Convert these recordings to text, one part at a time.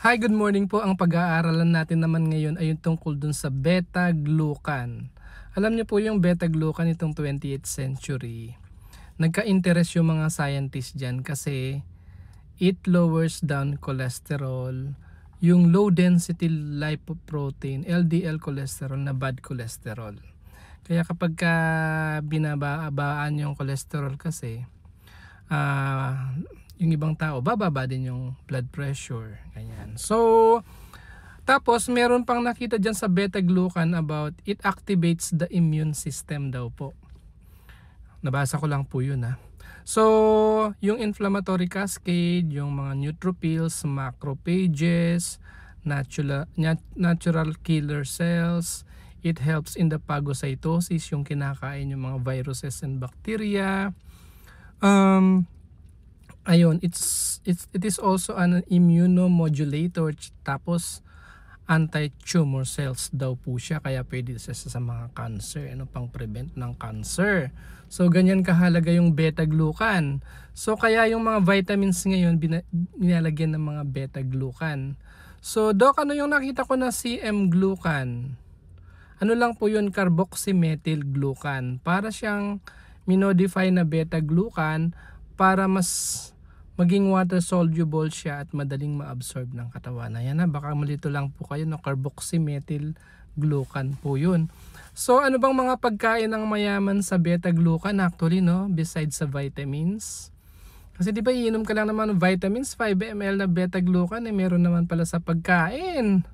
Hi, good morning po. Ang pag-aaralan natin naman ngayon ay yung tungkol dun sa beta-glucan. Alam niyo po yung beta-glucan itong 20th century. Nagka-interest yung mga scientists dyan kasi it lowers down cholesterol, yung low density lipoprotein, LDL cholesterol na bad cholesterol. Kaya kapag binabaan yung cholesterol kasi, ah yung ibang tao bababa din yung blood pressure, ganyan. So tapos meron pang nakita diyan sa beta-glucan about it activates the immune system daw po. Nabasa ko lang po yun. So yung inflammatory cascade, yung mga neutrophils, macrophages, natural killer cells, it helps in the phagocytosis, yung kinakain yung mga viruses and bacteria. Ayun, it is also an immunomodulator, tapos anti-tumor cells daw po siya, kaya pwede siya sa mga cancer, pang prevent ng cancer. So ganyan kahalaga yung beta-glucan. So kaya yung mga vitamins ngayon nilalagyan ng mga beta-glucan. So Doc, ano yung nakita ko na CM-glucan? Ano lang po yun, carboxymethyl glucan. Para siyang minodify na beta-glucan para mas maging water soluble siya at madaling ma-absorb ng katawan. Ayan na, baka malito lang po kayo, no? Carboxymethyl glucan po yun. So ano bang mga pagkain ng mayaman sa beta-glucan actually, no? Besides sa vitamins. Kasi di ba iinom ka lang naman ng vitamins, 5 ml na beta-glucan, meron naman pala sa pagkain.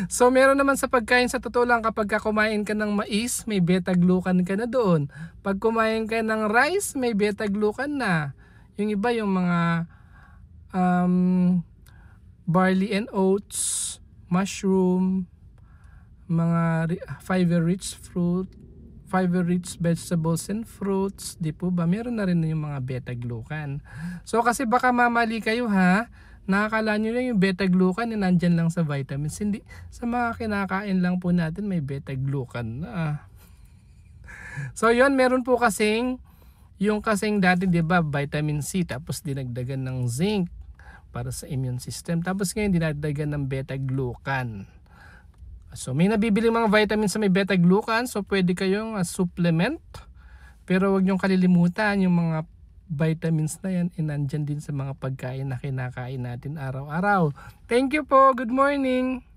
So meron naman sa pagkain, sa totoo lang, kapag kumain ka ng mais, may beta-glucan ka na doon. Pag kumain ka ng rice, may beta-glucan na. Yung iba, yung mga barley and oats, mushroom, mga fiber-rich fruit, fiber-rich vegetables and fruits, di po ba? Meron na rin yung mga beta-glucan. So kasi baka mamali kayo, nakakala nyo lang yung beta-glucan nandyan lang sa vitamins. Hindi, sa mga kinakain lang po natin may beta-glucan na. So yun, meron po kasing yung kasing dati, di ba, vitamin C, tapos dinagdagan ng zinc para sa immune system. Tapos ngayon dinagdagan ng beta-glucan. So may nabibili mga vitamins sa may beta-glucan, so pwede kayong supplement. Pero wag niyong kalilimutan yung mga vitamins na yan, nandyan din sa mga pagkain na kinakain natin araw-araw. Thank you po. Good morning.